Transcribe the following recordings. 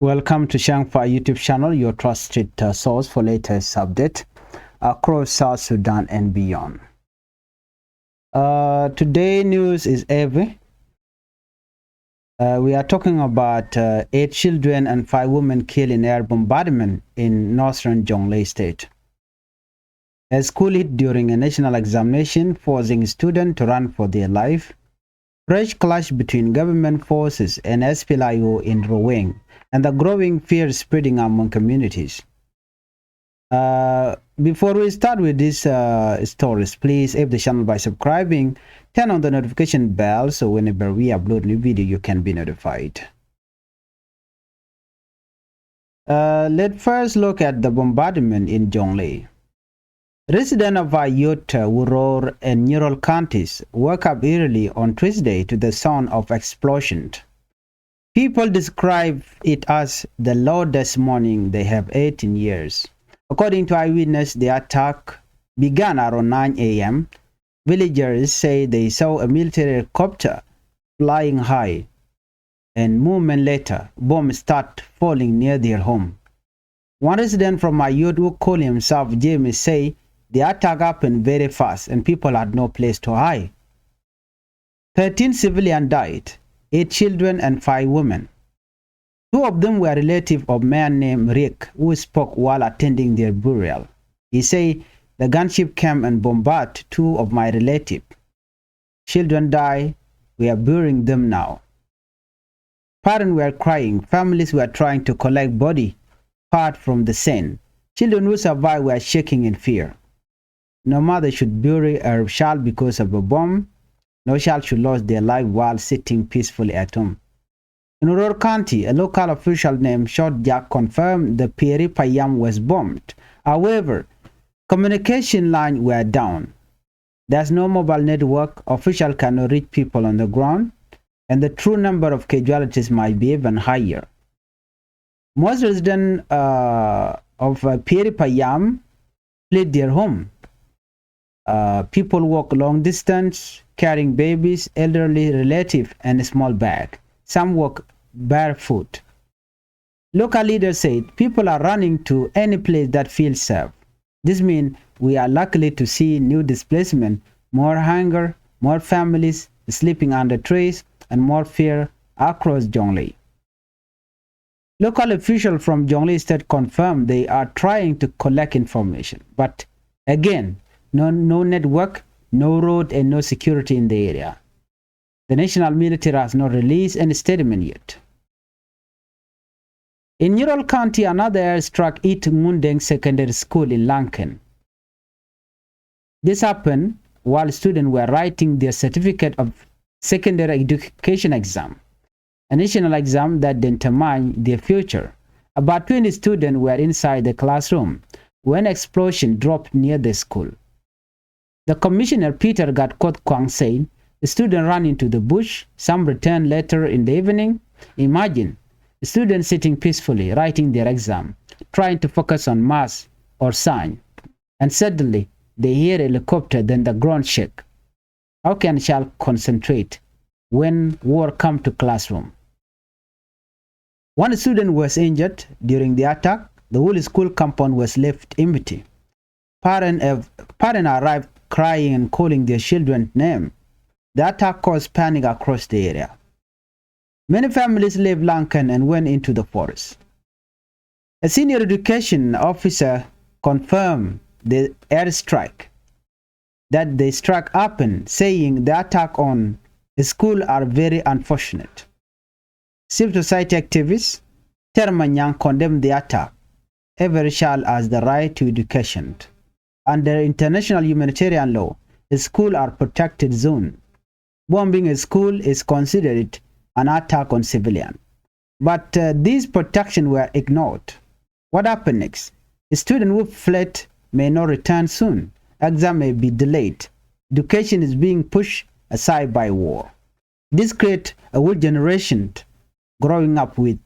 Welcome to Changfied YouTube channel, your trusted source for latest update across South Sudan and beyond. Today news is heavy. We are talking about 8 children and 5 women killed in air bombardment in northern Jonglei state. A school hit during a national examination, forcing students to run for their life. Fresh clash between government forces and SPLIO in Ruweng, and the growing fear spreading among communities. Before we start with these stories, please help the channel by subscribing, turn on the notification bell so whenever we upload new video you can be notified. Let's first look at the bombardment in Jonglei. Residents of Ayut, Wuror, and Neural counties woke up early on Tuesday to the sound of explosions. People describe it as the loudest morning they have had in years. According to eyewitnesses, the attack began around 9 a.m. Villagers say they saw a military helicopter flying high, and a moment later, bombs started falling near their home. One resident from Ayut, who called himself James, say the attack happened very fast and people had no place to hide. 13 civilians died, 8 children and 5 women. 2 of them were relatives of a man named Rick, who spoke while attending their burial. He said, "The gunship came and bombarded 2 of my relatives. Children died. We are burying them now." Parents were crying. Families were trying to collect body parts from the scene. Children who survived were shaking in fear. No mother should bury her child because of a bomb. No child should lose their life while sitting peacefully at home. In Ruweng County, a local official named Short Jack confirmed the Peri Payam was bombed. However, communication lines were down. There's no mobile network, officials cannot reach people on the ground, and the true number of casualties might be even higher. Most residents of Peri Payam fled their home. People walk long distance, carrying babies, elderly relatives, and a small bag. Some walk barefoot. Local leaders said people are running to any place that feels safe. This means we are likely to see new displacement, more hunger, more families sleeping under trees, and more fear across Jonglei. Local officials from Jonglei state confirmed they are trying to collect information, but again, no network, no road, and no security in the area. The national military has not released any statement yet. In Neural County, another airstrike hit Mundeng Secondary School in Lankan. This happened while students were writing their certificate of secondary education exam, a national exam that determines their future. About 20 students were inside the classroom when an explosion dropped near the school. The commissioner, Peter Gatkot Kwang, said the students ran into the bush. Some returned later in the evening. Imagine students sitting peacefully, writing their exam, trying to focus on math or science, and suddenly they hear a helicopter, then the ground shake. How can a child concentrate when war comes to classroom? One student was injured during the attack. The whole school compound was left empty. Parents arrived crying and calling their children's name. The attack caused panic across the area. Many families left Lankan and went into the forest. A senior education officer confirmed the airstrike, that the strike happened, saying the attack on the school are very unfortunate. Civil society activists Termanyang condemned the attack. Every child has the right to education. Under international humanitarian law, a school are protected zone. Bombing a school is considered an attack on civilians. But these protections were ignored. What happened next? A student who fled may not return soon. Exam may be delayed. Education is being pushed aside by war. This creates a whole generation growing up with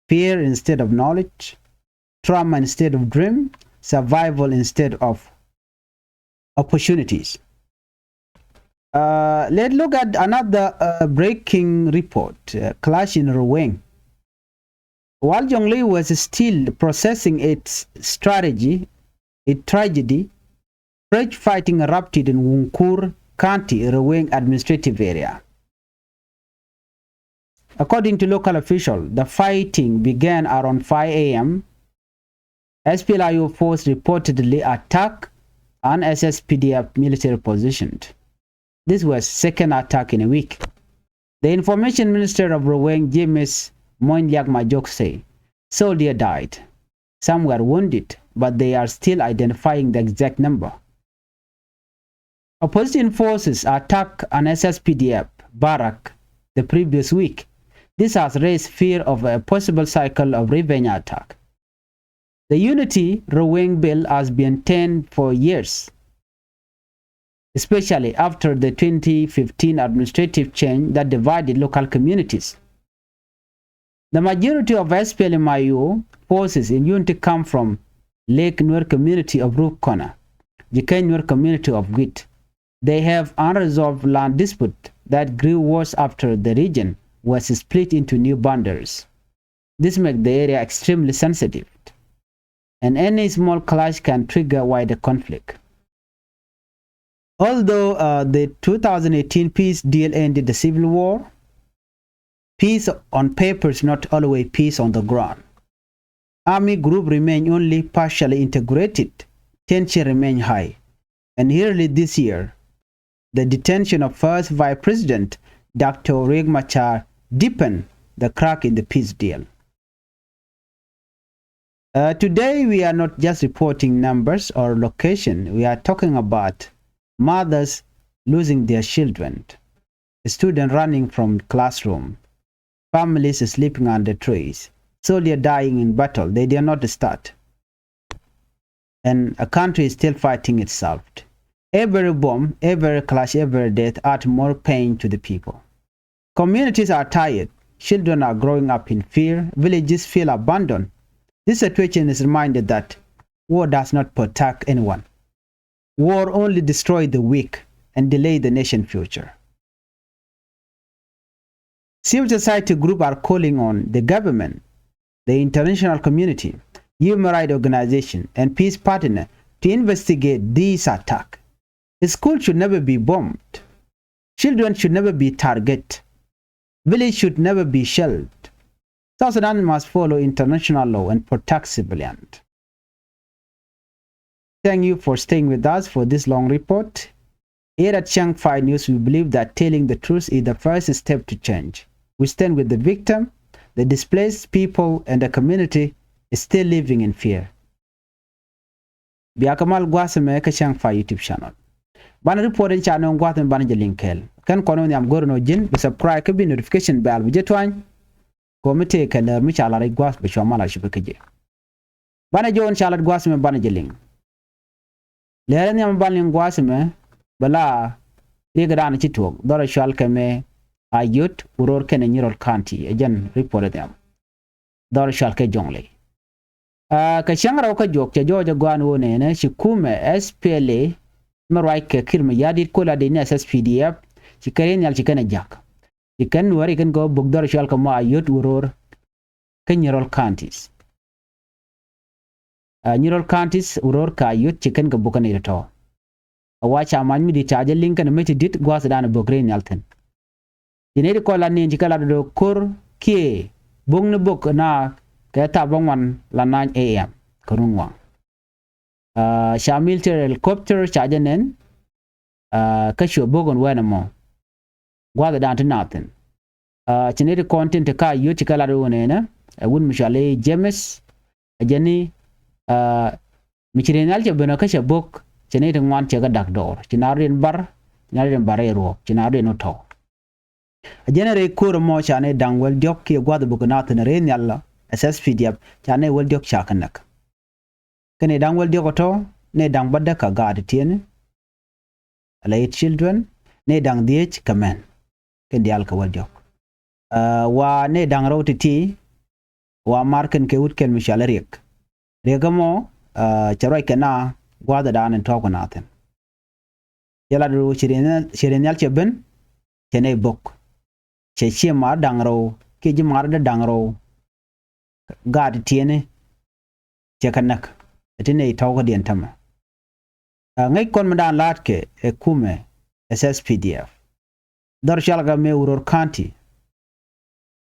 fear instead of knowledge, trauma instead of dream, survival instead of opportunities. Let's look at another breaking report. Clash in Ruweng. While Jonglei was still processing its tragedy, fresh fighting erupted in Wunkur County, Ruweng administrative area. According to local officials, the fighting began around 5 a.m. SPLIO force reportedly attacked an SSPDF military position. This was second attack in a week. The information minister of Ruweng, James Moinliak Majok, say soldiers died. Some were wounded, but they are still identifying the exact number. Opposition forces attacked an SSPDF barrack the previous week. This has raised fear of a possible cycle of revenge attack. The Unity Ruweng bill has been turned for years, especially after the 2015 administrative change that divided local communities. The majority of SPLMIO forces in Unity come from Lake Nuer community of Rukona, Jikay Nuer community of Gwit. They have unresolved land dispute that grew worse after the region was split into new boundaries. This makes the area extremely sensitive, and any small clash can trigger wider conflict. Although the 2018 peace deal ended the civil war, peace on paper is not always peace on the ground. Army group remain only partially integrated, tension remain high, and early this year, the detention of first Vice President Dr. Riek Machar deepened the crack in the peace deal. Today, we are not just reporting numbers or location. We are talking about mothers losing their children, students running from classroom, families sleeping under trees, soldiers dying in battle they dare not start, and a country is still fighting itself. Every bomb, every clash, every death adds more pain to the people. Communities are tired. Children are growing up in fear. Villages feel abandoned. This situation is reminded that war does not protect anyone. War only destroys the weak and delays the nation's future. Civil society groups are calling on the government, the international community, human rights organizations, and peace partners to investigate these attacks. Schools should never be bombed. Children should never be targeted. Villages should never be shelled. South Sudan must follow international law and protect civilians. Thank you for staying with us for this long report. Here at Changfied News, we believe that telling the truth is the first step to change. We stand with the victim, the displaced people, and the community is still living in fear. Biakamal Gwasame ka Changfied YouTube channel. Bana report en channel ngwaten bana jelinkel. Kan kono ni am gorno jin be subscribe ka bi notification bell bu jetwan. Komite ka ler mi chala rek gwas be chomala shibeke. Bana jon chala gwasame bana jeling. Leren yam balin gwasame bala liga dana chitok dora shal kame ayut uror kene nyirol county ejen report them. Dora shal ke Jonglei. Ka changra ka jok cha joja gwanu ne shikume SPLA marai ke kirma yadit kola de SSPDF chikaren yal chikana jak chikan wari kan go bugdar shal kama ayut uror kenyirol counties nyirol counties uror ka ayut chikan ga bukana ito awacha man mi di chaje link na meti dit gwas dana bogren yalten dinedi kola ni chikala do kur kie bung buk na ka ta bangwan la 9 am kurunwa Shamil helicopter chajanen kasho bogon wenamo gwada dan tinaten chineri content ka yuti kala do nena wun mishale James ajani michirenal je beno kasho bok chineri ngwan chega dakdor chinarin bar chinarin barero chinarin oto ajene kur mo chane dangwel diok ki gwada bogonaten ren yalla SSPDF chane wel diok chakanak kene dangwel diokoto ne dang badda ka gad tien alay children ne dang diech kamen ken dial ka wal diok wa ne dang rawti ti wa marken ke utken mishala riek regamo charoy kana gwada dan en toko naten yala do chirenal cheben kene bok che mar dang raw ke ji mar da dang raw gad tiene chekanak etine itaw dien tama ngai kon madan latke e kume SSPDF dar shalga me uror county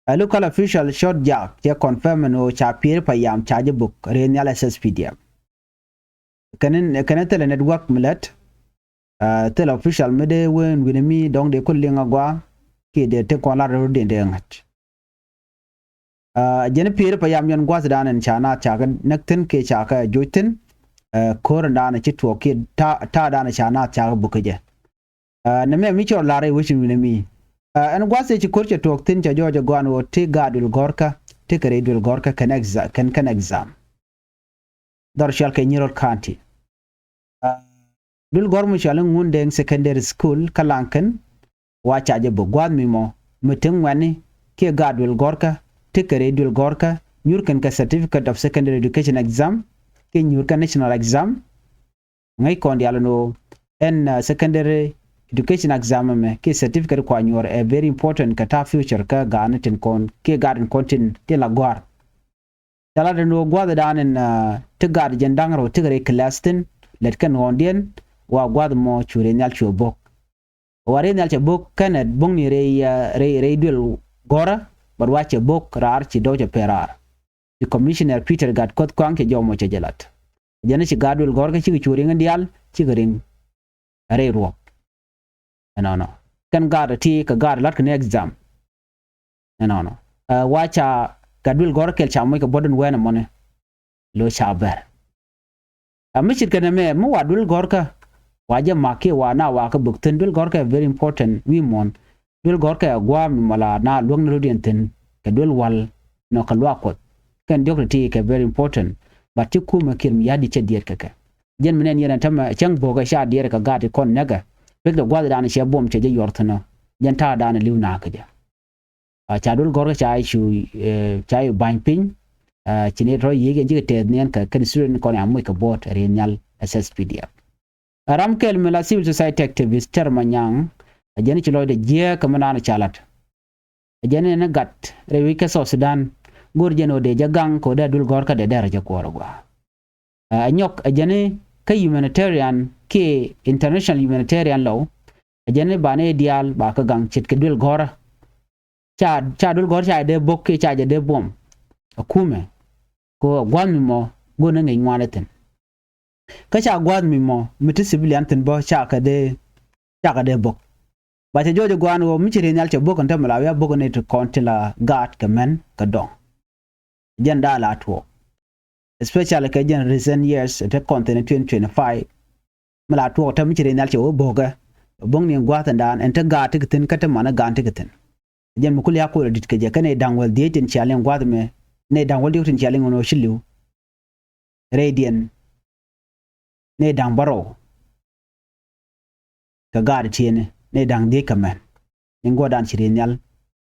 a local official shot jack che confirm no cha pier payam charge book renyal SSPDF kanen tele network mlet tele official mede wen winemi dong de kullinga gwa ki de te kon la ro de ngat jene pier payam yon gwa danen chana chaga nakten ke chaka joitin kor dana chitwo ki ta dana chana chaga bukeje na me mi chor lare wishin winemi an gwa se chi korche tok tin cha jojo gwan wo ti gadul gorka ti kredul gorka kan exam dar shal ke nyirol county dul gormu shalan ngundeng secondary school kalankan wa chaje bu gwan mi mo mutin wani ke gadul gorka ti kredul gorka nyurkan ka certificate of secondary education exam ke nyurkan national exam ngai kondi alano en secondary education exam me ke certificate kwa nyor a very important ka ta future ka garnetin kon ke garden contin te la gwar tala de no gwada danen te gad jendang ro tigre clastin let kan wondien wa gwada mo chure nyal chobok ware nyal chobok kan bong ni re dul gora bar wa chobok rar chi do perar the commissioner Peter gad kot kwang ke jomo chejelat jene chi gadul gorga chi chure ngandial chi gring re ro no kan gada ti ka gada lat kan exam no wacha gadul gor kel chamoy ka bodon wena mone lo chaber amishit kan me mo wadul gorka waje make wana wa ka bukten dul gorka very important we mon dul gorka gwa mi mala na luang no dienten ka dul wal no ka lwakot kan ti ka very important but ti kuma kirm yadi che diet ka jen menen yana tama chang boga sha diet ka gadi kon naga bek da gwada dana she bom che je yortana jan ta dana liuna ka ja cha dul gorga chai bain pin chine ro yege jige te nien ka kan student kon amoy ka bot renyal SSPDF aram kel mela civil society activist termanyang ajeni chilo de je kamana chalat ajeni na gat rewi ka South Sudan gur jeno de jagang ko da dul gorka de daraja ko rogwa anyok ajeni ka humanitarian ke international humanitarian law ajeni bane dial ba ka gang chit ke dul gora cha dul gor cha de bok ke cha de bom akume ko gwan mi mo go na ngai ngwanaten ka cha gwan mi mo miti civilian ten bo cha ka de bok ba cha jojo gwan wo mi chire nyal cha bok anta malawi bok ne to kontila gat ka men ka dong jenda la to especially ka gen recent years at content 2025 mala to ta mi chire nyal cha wo boga bong ni gwatan dan enta gat tin ka ta mana gan tin jen mukul ya ko dit ke je kane dangwal de tin chalen gwad me ne dangwal de tin chalen ono shilu radian ne dang baro ka gad tiene ne dang de kamen en godan chirinyal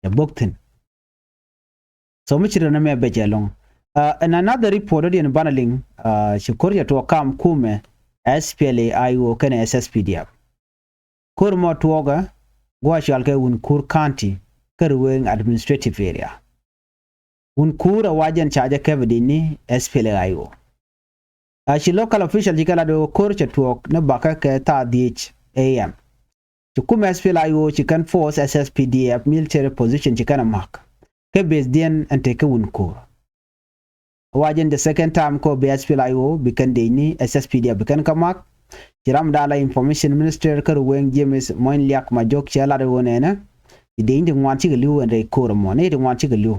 ya boktin so mi chirina me be jelong and another report in banaling shikoria to kam kume SPLA IO kane SSPDF kurmo tuoga gwa shalke un kur county Ruweng administrative area un kura wajan chaja kevdini SPLAIO ashi local official jikala do korcha tuok na baka ke ta DH AM chukum SPLAIO chikan force SSPDF military position chikana mak ke besdien ante ke un kura wajan the second time ko SPLAIO bikan deni SSPDF bikan kamak chiram dala information minister ka Ruweng James Moinliak majok chala do nena de inde ngwan ci gelu en re kor mo ne de ngwan ci gelu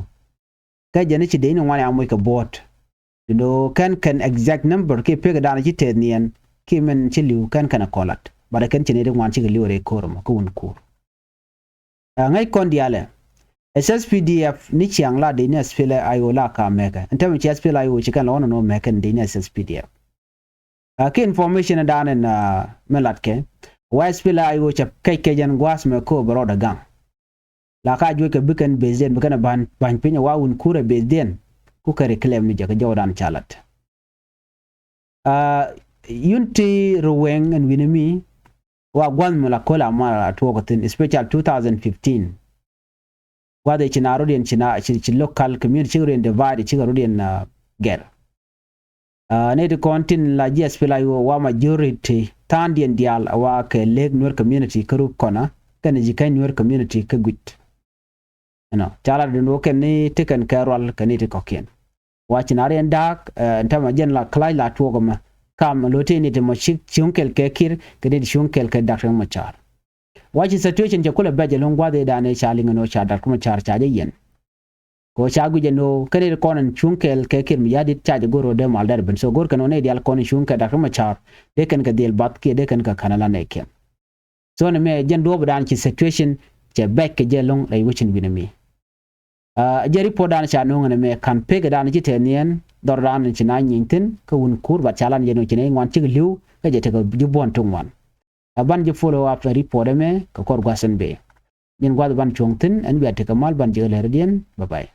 ka jene ci de ngwan amoy ka bot do kan exact number ke pega dana ci ted nien ki men ci liu kan kolat bara kan ci ne de ngwan ci gelu re kor mo ko un kur ngai kon diale SSPDF ni chiang la de ne SPLA IO la ka meka entam ci SPLA IO ci kan la no meka de ne SSPDF ke information dana na melatke wa SPLA IO ci kai ke jan gwas me ko bro da gang la ka jwe ke bikan bezen bikan ban pinya wa un kure bezen ku kare claim ni jaga jawdan chalat yunti Ruweng and winimi wa gwan mula kola mara to gotin special 2015 wade china rodien china chi local community rodien divide chi rodien ger ne de kontin la GSP la yo wa majority tandien dial wa ke leg nur community kru kona kan ji kan nur community ke gut chala de no ken ni teken karol kan ni koken wa china ren dak ntama jen la klai la tuogoma kam lote ni de machik chunkel ke kir ke de chunkel ke dakran machar wachi situation je kula baje longwa de dane chalinga no cha dar kuma char cha yen ko cha guje no kene konan chunkel ke kir mi yadi cha goro de mal dar ben so gor kano ne dial konan chunka dar kuma char de kan ka del bat ke de kan ka kanala ne ken so ne me jen do dan chi situation je back ke je long lay wichin binami je report dan cha no ne me kan pege dan ji tenien dor dan chi na nyintin ko un kur ba chalan je no chi ne ngwan chi liu ke je te ko jubon tungwan ban je follow up report me ko kor gwasen be nyen gwad ban chongtin en biate kamal ban je ler dien bye bye